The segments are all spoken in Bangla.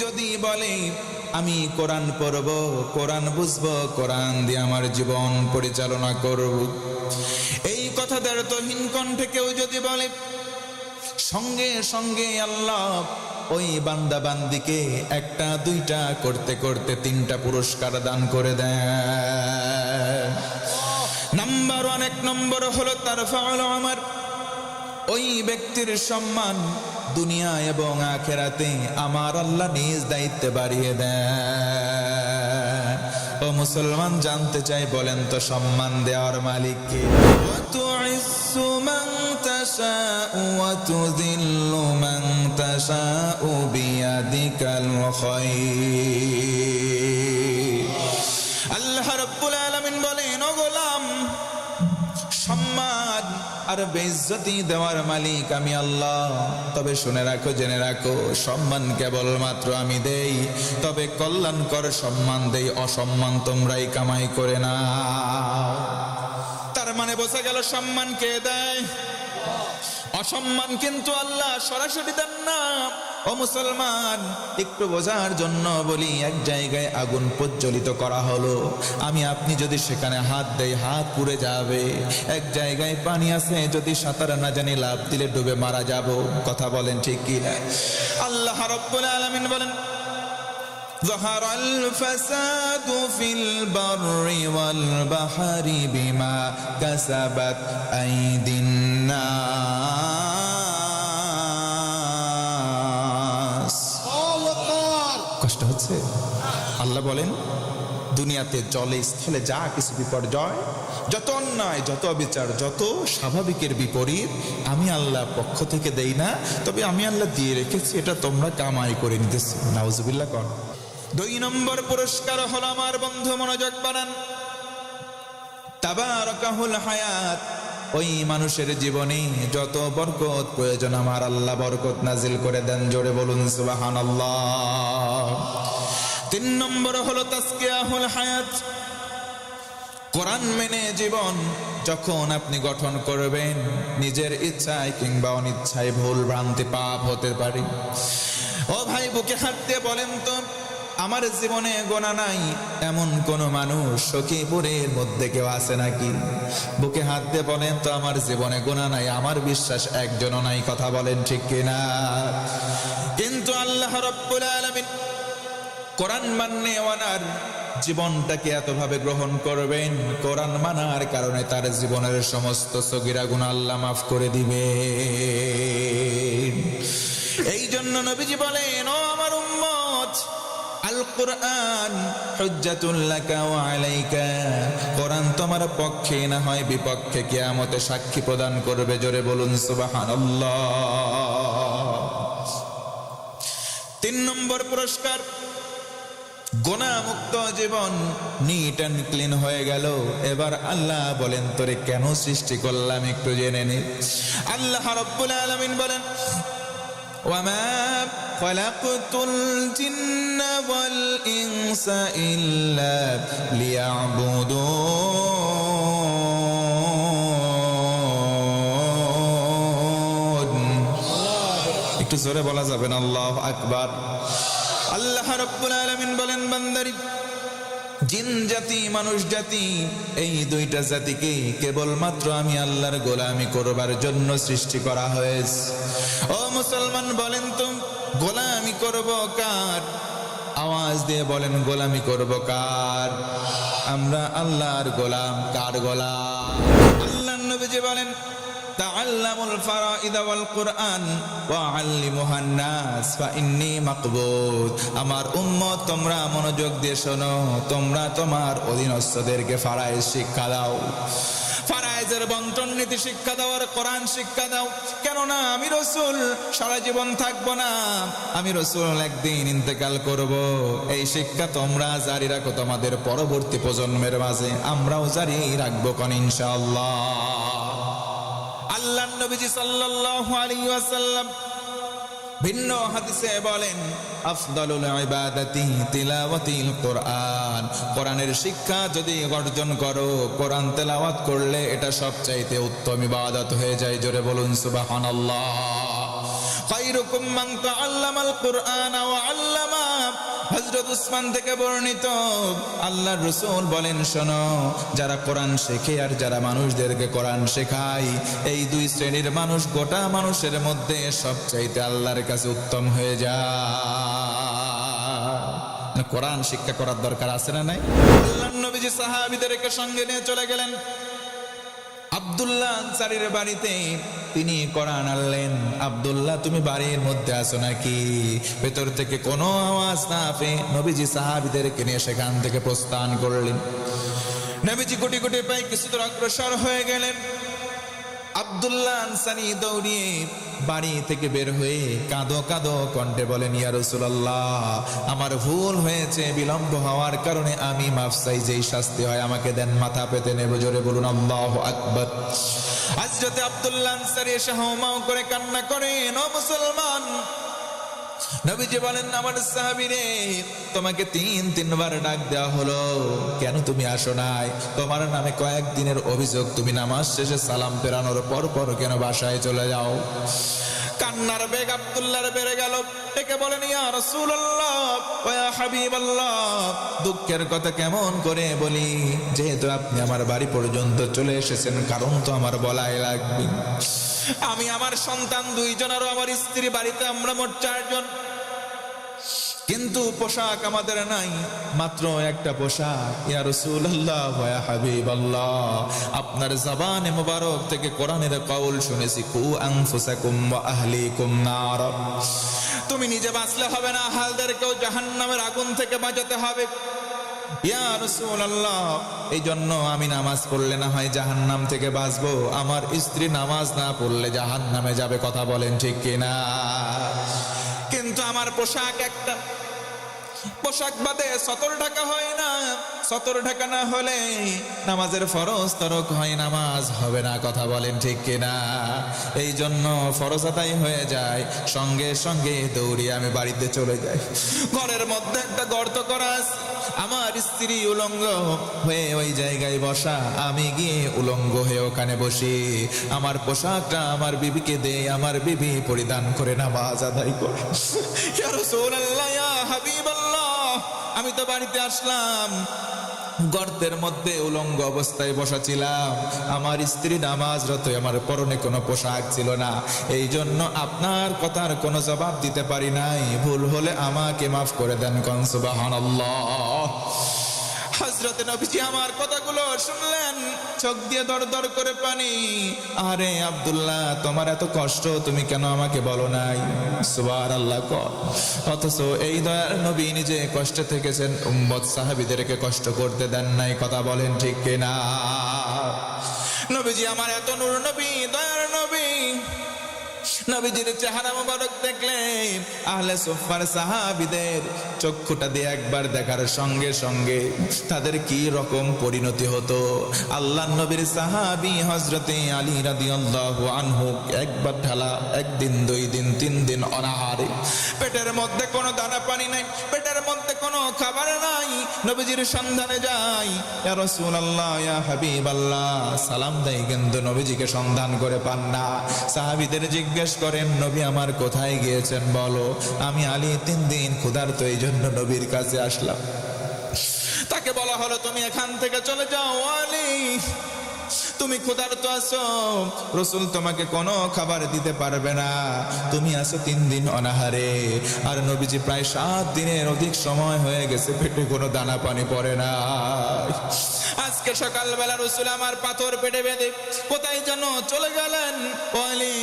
যদি বলে আমি কোরআন পড়ব, কোরআন বুঝবো, কোরআন দিয়ে আমার জীবন পরিচালনা করব, এই কথাটার তহিন কণ্ঠে কেউ যদি বলে, সঙ্গে সঙ্গে আল্লাহ ওই বান্দা বান্দিকে একটা দুইটা করতে করতে 3টা পুরস্কার দান করে দেয়। নাম্বার 1, 1 নম্বর হলো তারফাউল উমর, ওই ব্যক্তির সম্মান দুনিয়া এবং আখিরাতে আমার আল্লাহ নিজ দায়িত্বে বাড়িয়ে দেয়। ও মুসলমান, জানতে চাই, বলেন তো সম্মান দেওয়ার মালিক কে? তুইজ্জু মান তাশাউ ওয়া তুযিল্লু মান তাশাউ বিয়াদিকাল খায়র। আল্লাহ রাব্বুল আলামিন বলেন, ও গোলাম, সম্মান আর বেইজ্জতি দেওয়ার মালিক আমি আল্লাহ। তবে শুনে রাখো, জেনে রাখো, সম্মান কেবলমাত্র আমি দেই, তবে কল্যাণকর সম্মান দেই, অসম্মান তোমরাই কামাই করে না। তার মানে বোঝা গেল সম্মান কে দেয়? অসম্মান কিন্তু আল্লাহ সরাসরি দেন না। ও মুসলমান, একটু বোঝার জন্য বলি, এক জায়গায় আগুন প্রজ্বলিত করা হলো, আমি আপনি যদি সেখানে হাত দেই হাত পুড়ে যাবে। এক জায়গায় পানি আছে, যদি সাঁতার না জানি লাফ দিলে ডুবে মারা যাব। কথা বলেন ঠিক কি না? আল্লাহ রাব্বুল আলামিন বলেন, ظهر الفساد في البر والبحر بما كسبت أيدي الناس। কষ্ট হচ্ছে? আল্লাহ বলেন, দুনিয়াতে জলে স্থলে যা কিছু বিপর্যয়, যত অন্যায়, যত অবিচার, যত স্বাভাবিকের বিপরীত আমি আল্লাহ পক্ষ থেকে দেই না, তবে আমি আল্লাহ দিয়ে রেখেছি, এটা তোমরা কামাই করে নিতেছি। নাউজুবিল্লাহ কর। 2 নম্বর পুরস্কার হলো, আমার বন্ধু মনোযোগ বাড়ান, তাবারাকাহুল হায়াত। ওই মানুষের জীবনে যত বরকত প্রয়োজন আমার আল্লাহ বরকত নাজিল করে দেন। জোরে বলুন সুবহানাল্লাহ। 3 নম্বর হলো তাসকিয়াহুল হায়াত। কোরআন মেনে জীবন যখন আপনি গঠন করবেন, নিজের ইচ্ছায় কিংবা অনিচ্ছায় ভুল ভ্রান্তি পাপ হতে পারে। ও ভাই, বুকে হাত দিয়ে বলেন তো, আমার জীবনে গোনা নাই এমন কোন মানুষ সখীপুরের মধ্যে কেউ আছে নাকি? বুকে হাত দিয়ে বলেন তো, আমার জীবনে গোনা নাই। আমার বিশ্বাস একজনও নাই। কথা বলেন ঠিক কিনা? কিন্তু আল্লাহ রাব্বুল আলামিন কোরআন মাননেওয়ালার জীবনটাকে এতভাবে গ্রহণ করবেন, কোরআন মানার কারণে তার জীবনের সমস্ত সগীরা গুনাহ আল্লাহ মাফ করে দিবেন। এই জন্য নবীজি বলেন, ও আমার উম্মত, আল কুরআন হুজ্জাতুল লাকা ওয়া আলাইকা। কোরআন তোমার পক্ষে না হয় বিপক্ষে কিয়ামতে সাক্ষী প্রদান করবে। জোরে বলুন সুবহানাল্লাহ। 3 নম্বর পুরস্কার, গুনাহমুক্ত জীবন, নিট অ্যান্ড ক্লিন হয়ে গেল। এবার আল্লাহ বলেন, তোরে কেন সৃষ্টি করলাম একটু জেনে নে। আল্লাহ রাব্বুল আলামিন বলেন, ওয়ামা খালাকতুল জিন্না ওয়াল ইনসা ইল্লা লিয়াবুদুন। একটু জোরে বলা যাবে না? আল্লাহু আকবার। আল্লাহ রাব্বুল আলামিন বলেন, বান্দারি, জিন জাতি মানুষ জাতি, এই 2টা জাতিকে কেবলমাত্র আমি আল্লাহর গোলামি করবার জন্য সৃষ্টি করা হয়েছে। ও মুসলমান, বলেন তো, গোলামি করব কার? আওয়াজ দিয়ে বলেন, গোলামি করব কার? আমরা আল্লাহর গোলাম। কার গোলাম? আল্লাহর নবীজি বলেন, তাআল্লামুল ফারাইদা ওয়াল কুরআন ওয়া আল্লিমুহান নাস ফা ইন্নী মাকবুদ। আমার উম্মত, তোমরা মনোযোগ দিয়ে শোনো, তোমরা তোমার অধীনস্থদেরকে ফারাইজ শিক্ষা দাও, ফারাইজের বন্টন নীতি শিক্ষা দাও, আর কোরআন শিক্ষা দাও। কেননা আমি রাসূল সারা জীবন থাকবো না, আমি রাসূল একদিন ইন্তেকাল করব। এই শিক্ষা তোমরা জারি রাখো তোমাদের পরবর্তী প্রজন্মের মাঝে, আমরাও জারি রাখবো কোন ইনশাআল্লাহ। আল্লাহর নবীজি সাল্লাল্লাহু আলাইহি ওয়াসাল্লাম ভিন্ন হাদিসে বলেন, আফদালুল ইবাদাতি তিলাওয়াতিল কুরআন। কোরআনের শিক্ষা যদি অর্জন করো, কোরআন তেলাওয়াত করলে এটা সবচাইতে উত্তম ইবাদত হয়ে যায়। জোরে বলুন সুবহানাল্লাহ। খায়রুকুম মান তাআল্লামাল কুরআন ওয়া আল্লামা। হযরত উসমান থেকে বর্ণিত, আল্লাহর রাসূল বলেন, শোনো, যারা কোরআন শেখে আর যারা মানুষদেরকে কোরআন শেখায়, এই দুই শ্রেণীর মানুষ গোটা মানুষের মধ্যে সবচাইতে আল্লাহর কাছে উত্তম হয়ে যায়। কোরআন শিক্ষা করার দরকার আছে না নাই? আল্লাহর নবীজি সাহাবীদেরকে সঙ্গে নিয়ে চলে গেলেন আব্দুল্লাহ আনসারীর বাড়িতে। তিনি কোরআন আনলেন। আব্দুল্লাহ, তুমি বাড়ির মধ্যে আছো নাকি? ভেতর থেকে কোনো আওয়াজ না পেয়ে নবীজি সাহাবীদেরকে নিয়ে সেখান থেকে প্রস্থান করলেন। নবীজি গুটি গুটি পায়ে কিছু দূর অগ্রসর হয়ে গেলেন। আব্দুল্লাহ আনসারী দৌড়িয়ে বাড়ি থেকে বের হয়ে কাঁদো কাঁদো কণ্ঠে বলেন, ইয়া রাসূলুল্লাহ, আমার ভুল হয়েছে, বিলম্ব হওয়ার কারণে আমি মাফ চাই, যেই শাস্তি হয় আমাকে দেন, মাথা পেতে নেব। জোরে বলুন আল্লাহু আকবার। হযরত আব্দুল্লাহ আনসারী এসে হাউমাউ করে কান্না করেন, ও মুসলমান। নবীজি বলেন, আমার সাহাবীরে, তোমাকে তিনবার ডাক দেওয়া হলো, কেন তুমি আসো নাই? তোমার নামে কয়েকদিনের অভিযোগ, তুমি নামাজ শেষে সালাম ফেরানোর পর পর কেন বাসায় চলে যাও? কান্নার বেগ আব্দুল্লাহর বেড়ে গেল। ডেকে বলেন, ইয়া রাসূলুল্লাহ ওয়া ইয়া হাবিবাল্লাহ, দুঃখের কথা কেমন করে বলি? যেহেতু আপনি আমার বাড়ি পর্যন্ত চলে এসেছেন, কারণ তো আমার বলাই লাগবে। আমি, আমার সন্তান দুইজন আর আমার স্ত্রী বাড়িতে, আমরা মোট 4 জন, কিন্তু পোশাক আমাদের নাই, মাত্র একটা পোশাক। ইয়া রাসূলুল্লাহ ওয়া ইয়া হাবিবাল্লাহ, আপনার জবানে মুবারক থেকে কোরআনের কওল শুনেছি, কু আনফুসাকুম ওয়া আহলিকুম নার, তুমি নিজে বাঁচলে হবে না, আহলদেরকেও জাহান্নামের আগুন থেকে বাঁচাতে হবে। ইয়া রাসূলুল্লাহ, এই জন্য আমি নামাজ পড়লে না হয় জাহান্নাম থেকে বাঁচবো, আমার স্ত্রী নামাজ না পড়লে জাহান্নামে যাবে। কথা বলেন ঠিক কিনা? কিন্তু আমার পোশাক একটা, পোশাক বাদে সতর ঢাকা হয় না, সতর ঢাকা না হলে নামাজের ফরজ তরক হয়, নামাজ হবে না। কথা বলেন ঠিক কিনা? এই জন্য ফরজ আদায় হয়ে যায়, সঙ্গে সঙ্গে দৌড়িয়ে আমি বাড়িতে চলে যাই। ঘরের মধ্যে একটা গর্ত করা আছে, আমার স্ত্রী উলঙ্গ হয়ে ওই জায়গায় বসা, আমি গিয়ে উলঙ্গ হয়ে ওখানে বসি, আমার পোশাকটা আমার বিবিকে দে, আমার বিবি পরিধান করে নামাজ আদায় করে। ইয়া রাসূলুল্লাহ, ইয়া হাবিবাল্লাহ, আমি তো বাড়িতে আসলাম, গর্তের মধ্যে উলঙ্গ অবস্থায় বসা ছিলাম, আমার স্ত্রী নামাজরত, আমার পরনে কোনো পোশাক ছিল না, এই জন্য আপনার কথার কোনো জবাব দিতে পারি নাই, ভুল হলে আমাকে মাফ করে দেন। কোন সুবহানাল্লাহ। হযরত নবীজি আমার কথাগুলো শুনলেন, চোখ দিয়ে দর দর করে পানি। আরে আব্দুল্লাহ, তোমার এত কষ্ট, তুমি কেন আমাকে বলো নাই? সুবহানাল্লাহ। অথচ এই দয়ার নবী নিজে কষ্টে থেকেছেন, উম্মত সাহাবীদেরকে কষ্ট করতে দেন নাই। কথা বলেন ঠিক কিনা? নবীজি আমার এত নূর নবী, দয়ার নবী, নবীজির চেহারা মোবারক দেখলে আহলে সুফার সাহাবীদের চক্ষুটা দিয়ে একবার দেখার সঙ্গে সঙ্গে তাদের কি রকম পরিণতি হতো। আল্লাহর নবীর সাহাবী হযরতে আলী রাদিয়াল্লাহু আনহু একবার ঢালা, একদিন, 2 দিন, 3 দিন অনাহারে, পেটের মধ্যে কোনো দানা পানি নাই, পেটের মধ্যে কোনো খাবার নাই, নবীজির সন্ধানে যায়। ইয়া রাসূলুল্লাহ, ইয়া হাবিবাল্লাহ, সালাম দেয় কিন্তু নবীজিকে সন্ধান করে পান না। সাহাবীদের জিজ্ঞেস করেন, নবী আমার কোথায় গিয়েছেন বলো? আমি আলী 3 দিন ক্ষুধার্ত, এই জন্য নবীর কাছে আসলাম। তাকে বলা হলো, তুমি এখান থেকে চলে যাও আলী, তুমি ক্ষুধার্ত আছো, রাসূল তোমাকে কোনো খাবার দিতে পারবে না, তুমি আছো 3 দিন অনাহারে। আর নবীজি প্রায় 7 দিনের অধিক সময় হয়ে গেছে, পেটে কোনো দানা পানি পড়ে না। আজকে সকালবেলা রাসূল আমার পাথর পেটে বেঁধে কোথায় যেন চলে গেলেন। আলী,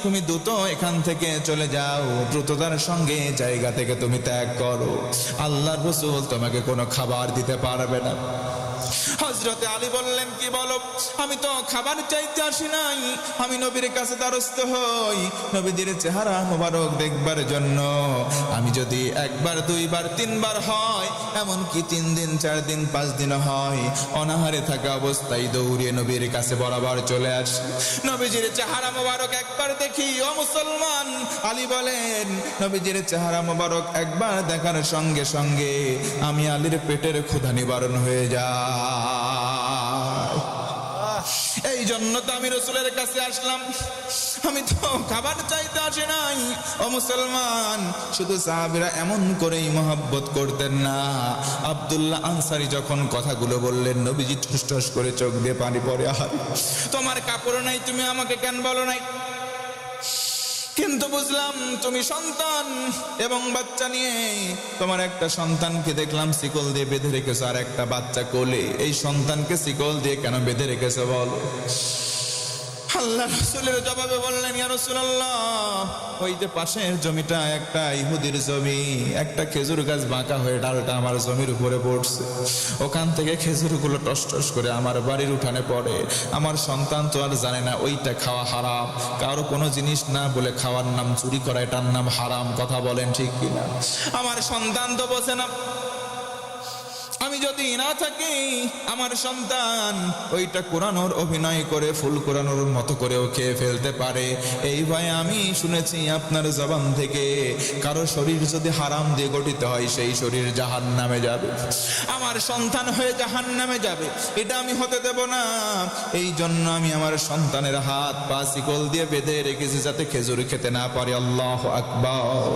তুমি দ্রুত এখান থেকে চলে যাও, দ্রুততার সঙ্গে জায়গা থেকে তুমি ত্যাগ করো, আল্লাহর রাসূল তোমাকে কোনো খাবার দিতে পারবে না। হযরতে আলী বললেন, কি বলো? আমি তো খাবার চাইতে আসি নাই, আমি নবীর কাছে দ্বারস্থ হই, নবীজির চেহারা মোবারক দেখবার জন্য। আমি যদি 1 বার 2 বার 3 বার হয়, এমনকি 3 দিন 4 দিন 5 দিন হয়, অনাহারে থাকা অবস্থায় দৌড়িয়ে নবীর কাছে বরাবর চলে আসি, নবীজির চেহারা মোবারক একবার দেখি। ও মুসলমান, আলী বলেন, নবীজির চেহারা মোবারক একবার দেখার সঙ্গে সঙ্গে আমি আলীর পেটের ক্ষুধা নিবারণ হয়ে যায়। এই জন্য তো আমি রাসূলের কাছে আসলাম, আমি তো খাবার চাইতে আসি নাই। ও মুসলমান, শুধু সাহাবীরা এমন করেই মহব্বত করতেন না। আব্দুল্লাহ আনসারী যখন কথাগুলো বললেন, নবীজি ঠুস ঠুস করে চোখ দিয়ে পানি পড়ে। আহার, তোমার কাপড় নাই, তুমি আমাকে কেন বলো নাই? কিন্তু বুঝলাম তুমি সন্তান এবং বাচ্চা নিয়ে, তোমার একটা সন্তানকে দেখলাম শিকল দিয়ে বেঁধে রেখেছো, আর একটা বাচ্চা কোলে। এই সন্তানকে শিকল দিয়ে কেন বেঁধে রেখেছো বলো? আল্লাহ রাসূলের জবাবে বললেন, ইয়া রাসূলুল্লাহ, ওই যে পাশের জমিটা একটা ইহুদির জমি, একটা খেজুর গাছ বাঁকা হয়ে ডালটা আমার জমির উপরে পড়ছে, ওখান থেকে খেজুরগুলো টস টস করে আমার বাড়ির উঠানে পড়ে। আমার সন্তান তো আর জানে না ওইটা খাওয়া হারাম, কারো কোনো জিনিস না বলে খাওয়ার নাম চুরি করা, এটার নাম হারাম। কথা বলেন ঠিক কিনা? আমার সন্তান তো বোঝে না। আমি যদি না থাকি, আমার সন্তান ওইটা কোরআনোর অভিনয় করে ফুল কোরআনোর মতো করেও খেয়ে ফেলতে পারে। এই ভয়ে আমি শুনেছি আপনার জবান থেকে, কারো শরীর যদি হারাম দিয়ে গঠিত হয়, সেই শরীর জাহান্নামে যাবে। আমার সন্তান হয়ে জাহান্নামে যাবে, এটা আমি হতে দেব না। এই জন্য আমি আমার সন্তানের হাত পা শিকল দিয়ে বেঁধে রেখেছি, যাতে খেজুর খেতে না পারে। আল্লাহু আকবার।